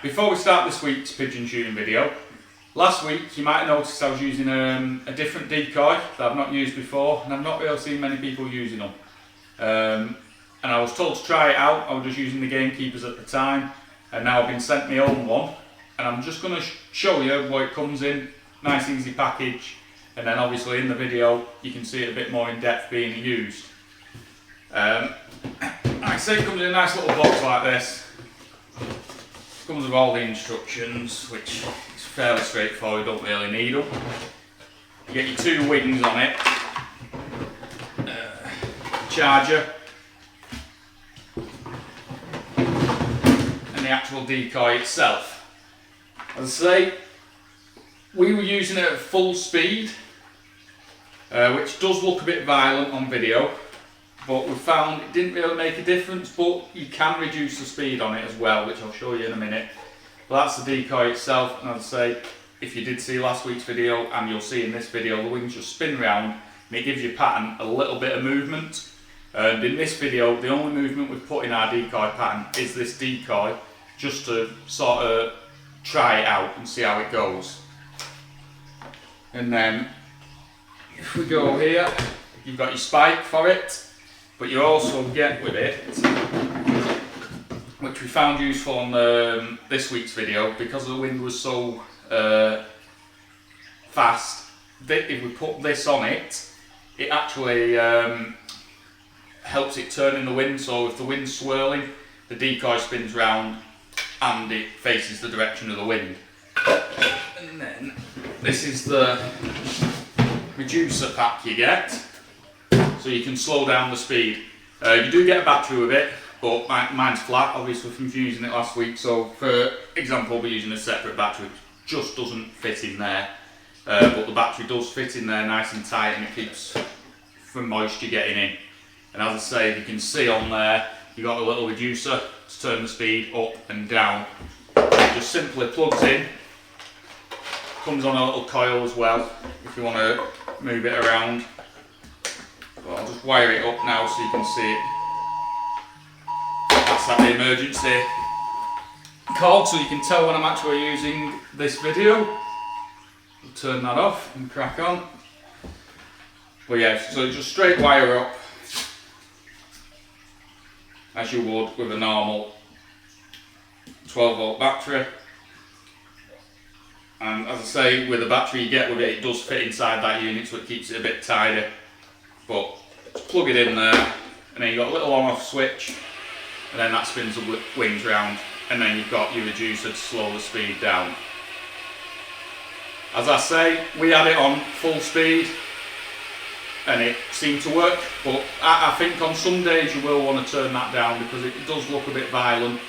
Before we start this week's pigeon shooting video, last week you might have noticed I was using a different decoy that I've not used before, and I've not really seen many people using them. And I was told to try it out. I was just using the gamekeepers at the time, and now I've been sent my own one, and I'm just going to show you what it comes in. Nice easy package, and then obviously in the video you can see it a bit more in depth being used. Like I say, it comes in a nice little box like this. Comes with all the instructions, which is fairly straightforward, you don't really need them. You get your two wings on it, charger, and the actual decoy itself. As I say, we were using it at full speed, which does look a bit violent on video, but we found it didn't really make a difference. But you can reduce the speed on it as well, which I'll show you in a minute. But that's the decoy itself, and as I say, if you did see last week's video, and you'll see in this video, the wings just spin round and it gives your pattern a little bit of movement. And in this video, the only movement we've put in our decoy pattern is this decoy, just to sort of try it out and see how it goes. And then if we go here, you've got your spike for it, but you also get with it, which we found useful on this week's video, because the wind was so fast, that if we put this on it, it actually helps it turn in the wind. So if the wind's swirling, the decoy spins round and it faces the direction of the wind. And then this is the reducer pack you get, so you can slow down the speed. You do get a battery with it, but mine's flat, obviously from using it last week. So for example, we're using a separate battery, which just doesn't fit in there. But the battery does fit in there nice and tight, and it keeps from moisture getting in. And as I say, you can see on there, you've got a little reducer to turn the speed up and down. It just simply plugs in. Comes on a little coil as well, if you want to move it around. But I'll just wire it up now so you can see it. That's the emergency cord, so you can tell when I'm actually using this video. We'll turn that off and crack on. But yeah, so just straight wire up, as you would with a normal 12 volt battery. And as I say, with the battery you get with it, it does fit inside that unit, so it keeps it a bit tidy. But just plug it in there, and then you've got a little on-off switch, and then that spins the wings round, and then you've got your reducer to slow the speed down. As I say, we had it on full speed, and it seemed to work, but I think on some days you will want to turn that down, because it does look a bit violent,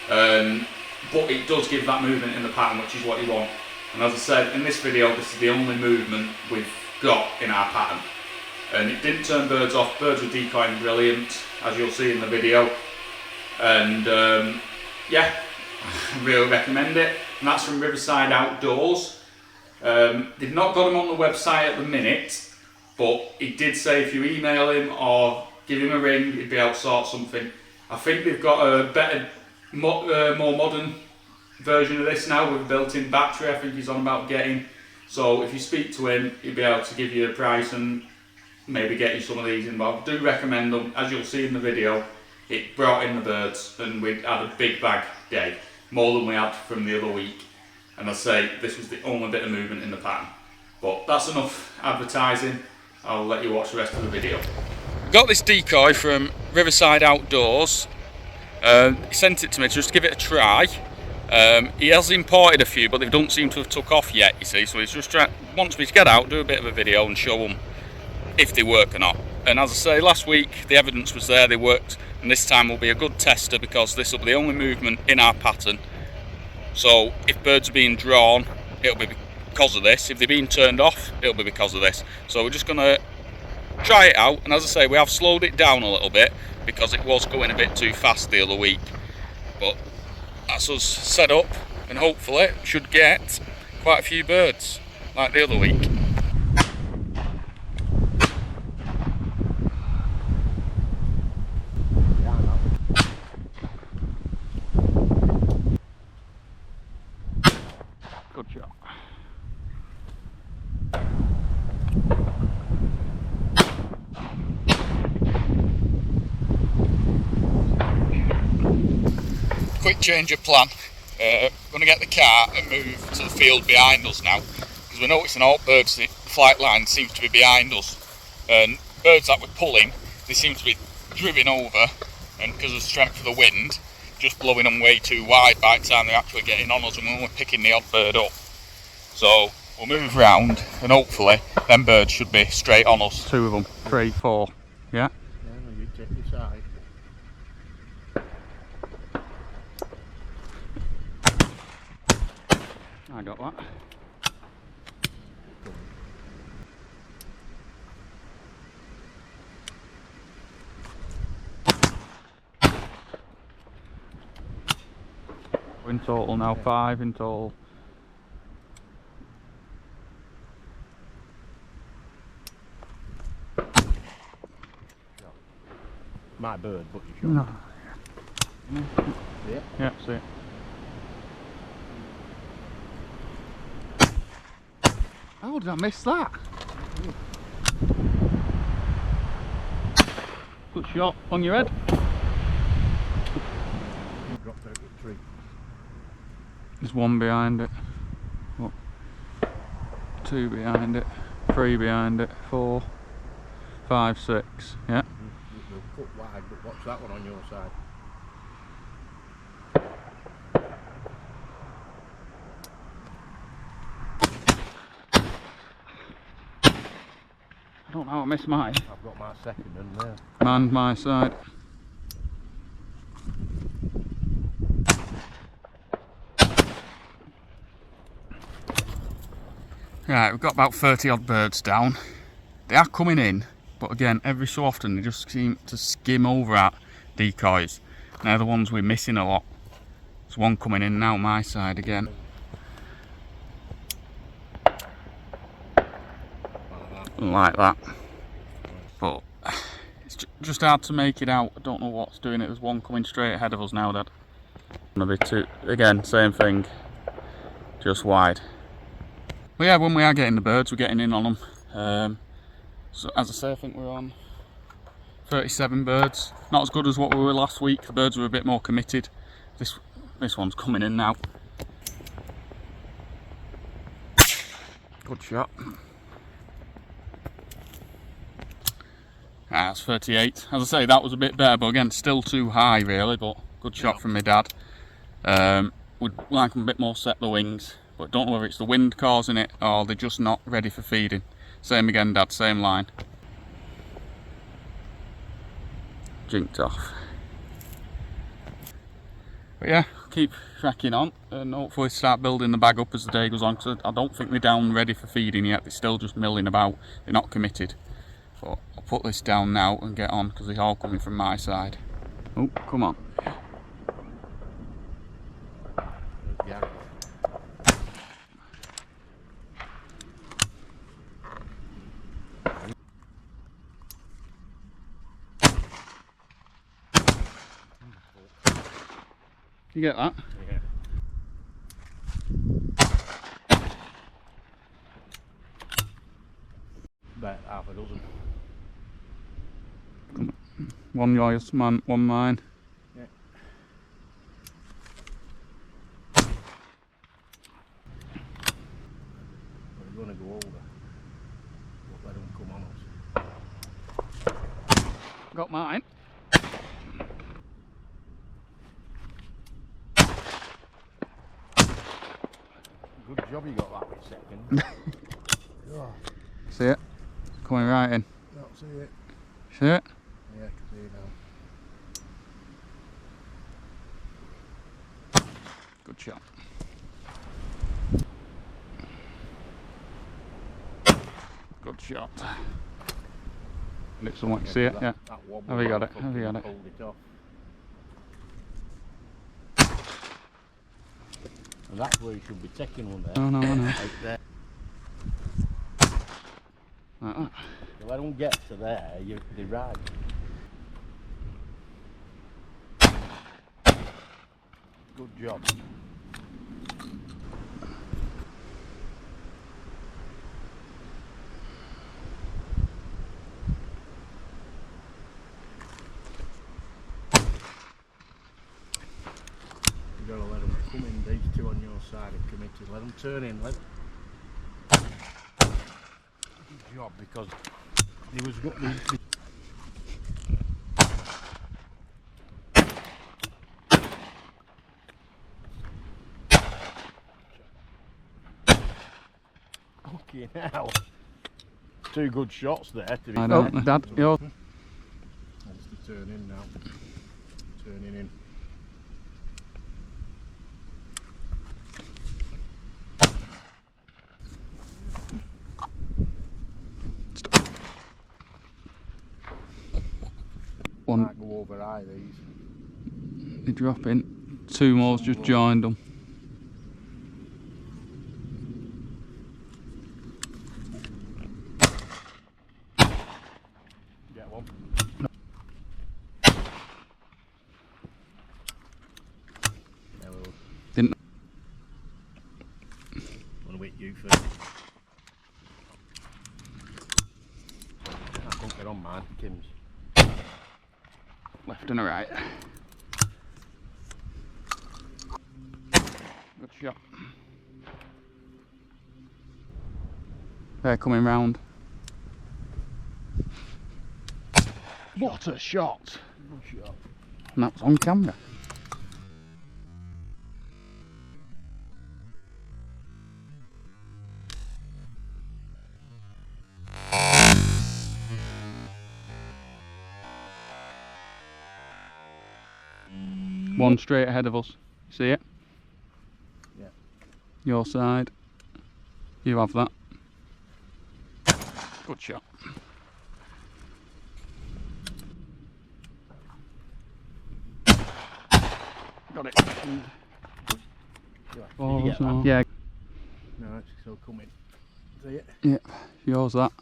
but it does give that movement in the pattern, which is what you want. And as I said, in this video, this is the only movement we've got in our pattern. And it didn't turn birds off. Birds were decoying brilliant, as you'll see in the video. And yeah, I really recommend it. And that's from Riverside Outdoors. They've not got them on the website at the minute, but he did say if you email him or give him a ring, he'd be able to sort something. I think they've got a better, more modern version of this now with a built-in battery. I think he's on about getting. So if you speak to him, he'll be able to give you a price and maybe get you some of these involved. I do recommend them. As you'll see in the video, it brought in the birds, and we had a big bag day, more than we had from the other week. And I say, this was the only bit of movement in the pattern. But that's enough advertising. I'll let you watch the rest of the video. Got this decoy from Riverside Outdoors. He sent it to me just to give it a try. He has imported a few, but they don't seem to have took off yet, you see. So he's just wants me to get out, do a bit of a video and show them if they work or not. And as I say, last week the evidence was there, they worked, and this time will be a good tester, because this will be the only movement in our pattern. So if birds are being drawn, it'll be because of this. If they're being turned off, it'll be because of this. So we're just going to try it out, and as I say, we have slowed it down a little bit because it was going a bit too fast the other week. But that's us set up, and hopefully should get quite a few birds like the other week. Good shot. Quick change of plan. Going to get the car and move to the field behind us now, because we're noticing all birds, the flight line seems to be behind us, and birds that we're pulling, they seem to be driven over, and because of the strength of the wind, just blowing them way too wide by the time they're actually getting on us, and we're only picking the odd bird up. So we'll move round, and hopefully them birds should be straight on us. 2 of them, 3, 4, yeah? Yeah, no, you take your side. I got that. In total now, 5 in total. My bird, but you shot. No. Yeah. Yeah, see it. How did I miss that? Good shot on your head. You dropped out of the tree. There's 1 behind it. What? 2 behind it. 3 behind it. 4, 5, 6. Yeah. They'll cut wide, but watch that one on your side. I don't know how I missed mine. I've got my second in there. Man, my side. Right, we've got about 30 odd birds down. They are coming in, but again, every so often they just seem to skim over at decoys. They're the ones we're missing a lot. There's 1 coming in now, my side again. Like that. But it's just hard to make it out. I don't know what's doing it. There's 1 coming straight ahead of us now, Dad. Gonna be 2 again, same thing, just wide. But yeah, when we are getting the birds, we're getting in on them. So as I say, I think we're on 37 birds. Not as good as what we were last week. The birds were a bit more committed. This one's coming in now. Good shot. That's 38. As I say, that was a bit better, but again, still too high really, but good shot from my dad. Would like them a bit more set the wings, but don't know whether it's the wind causing it or they're just not ready for feeding. Same again, Dad, same line. Jinked off. But yeah, keep tracking on and hopefully start building the bag up as the day goes on, because I don't think they're down ready for feeding yet. They're still just milling about, they're not committed. But I'll put this down now and get on, because they're all coming from my side. Oh, come on. Yeah. You get that? Yeah. About half a dozen. 1 yours, 1 mine. Yeah. We're going to go over. Don't let them come on us. Got mine. Good job you got that for a second. Oh, See it? Coming right in. don't see it. See it? Yeah, I can see it now. Good shot. Good shot. Did someone see it? Yeah. Have you got it? Have you got it? Hold it off. And that's where you should be taking one there. Oh no, I know. Right there. Like that. You let them get to there, they ride. Good job. coming, these two on your side are committed. Let them turn in. Good job, because he was going. Okay, now. Two good shots there to be I don't know. You're... Wants to turn in now. Turning in. One. Might go over high, these. They're dropping. Two more's just joined them. Get one. Didn't. Want to hit you first? I can't get on mine, Kim's. Left and a right. Good shot. They're coming round. What a shot! Good shot. And that was on camera. One straight ahead of us. See it? Yeah. Your side. You have that. Good shot. Got it. Did you get that? Yeah. No, it's still coming. See it? Yeah. Yours that.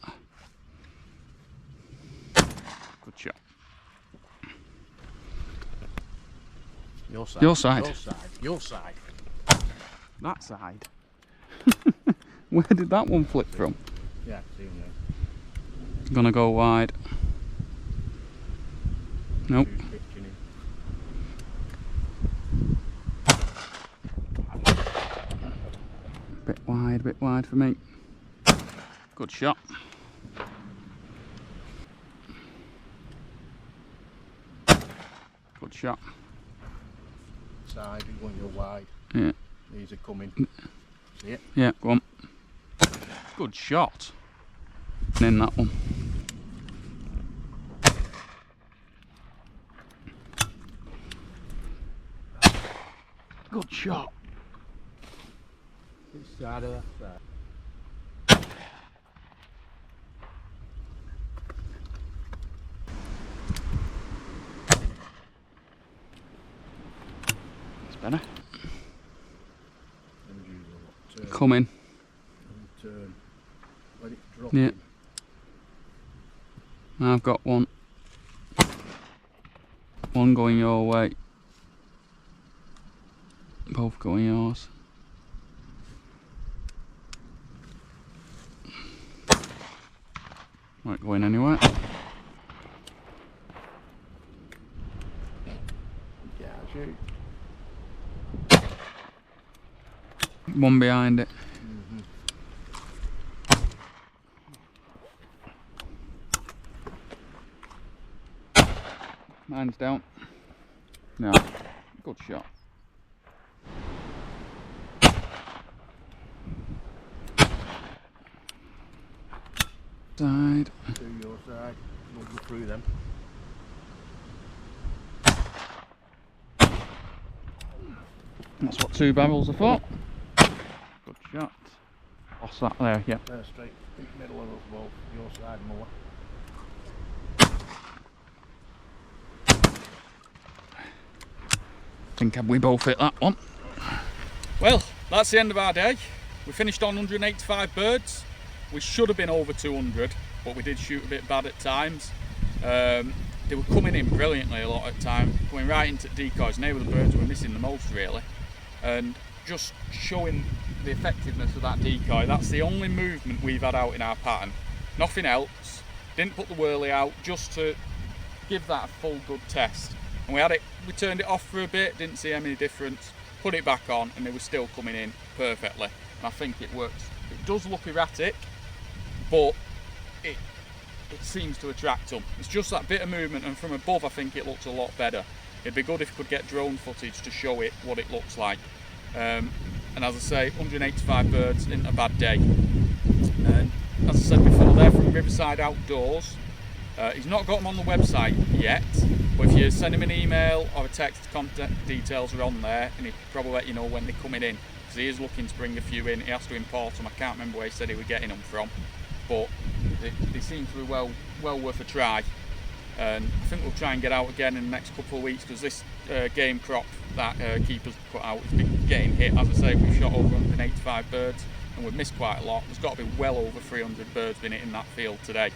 Good shot. Your side. Your side. Your side. Your side. That side. Where did that one flip from? Yeah, see him now. Gonna go wide. Nope. Who's pitching him? Bit wide for me. Good shot. Good shot. Side, you want your wide. Yeah. These are coming. See it? Yeah, go on. Good shot. And in that one. Good shot. Which side of that side? That's better. And use a lot. Turn. Come in. And turn. Let it drop Yeah. in. I've got one. One going your way. Both going yours. Not going anywhere. Yeah, shoot. One behind it. Mine's down. No. Good shot. Side. To your side. We'll go through them. That's what two barrels are for. Good shot. What's that there? Yeah. They're straight in the middle of us both. Your side more. Think we both hit that one. Well, that's the end of our day. We finished on 185 birds. We should have been over 200, but we did shoot a bit bad at times. They were coming in brilliantly a lot at times, going right into decoys, and they were the birds we were missing the most really. And just showing the effectiveness of that decoy, that's the only movement we've had out in our pattern. Nothing else. Didn't put the whirly out, just to give that a full good test. And we turned it off for a bit, didn't see any difference. put it back on, and they were still coming in perfectly. And I think it works. It does look erratic, but it seems to attract them. It's just that bit of movement, and from above I think it looks a lot better. It'd be good if we could get drone footage to show it what it looks like. And as I say, 185 birds isn't a bad day. And as I said before, they're from Riverside Outdoors. He's not got them on the website yet, but if you send him an email or a text, contact details are on there, and he'll probably let you know when they're coming in, because he is looking to bring a few in. He has to import them. I can't remember where he said he was getting them from, but they seem to be well worth a try. And I think we'll try and get out again in the next couple of weeks, because this game crop that keepers put out has been getting hit. As I say, we've shot over 185 birds and we've missed quite a lot. There's got to be well over 300 birds been in that field today.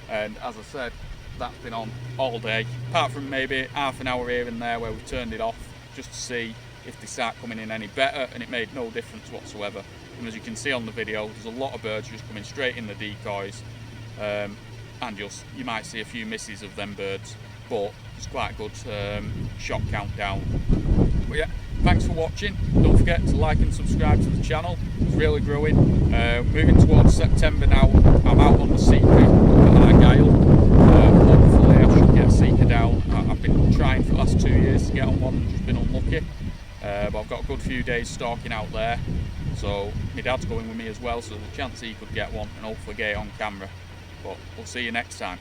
And as I said, that's been on all day, apart from maybe half an hour here and there where we've turned it off just to see if they start coming in any better, and it made no difference whatsoever. And as you can see on the video, there's a lot of birds just coming straight in the decoys, and just you might see a few misses of them birds, but it's quite a good shot count down. But yeah, thanks for watching. Don't forget to like and subscribe to the channel. It's really growing. Moving towards September now, I'm out on the seeker at Argyle. Hopefully I should get a seeker down. I've been trying for the last 2 years to get on one and just been unlucky. But I've got a good few days stalking out there. So my dad's going with me as well, so there's a chance he could get one and hopefully get it on camera. But we'll see you next time.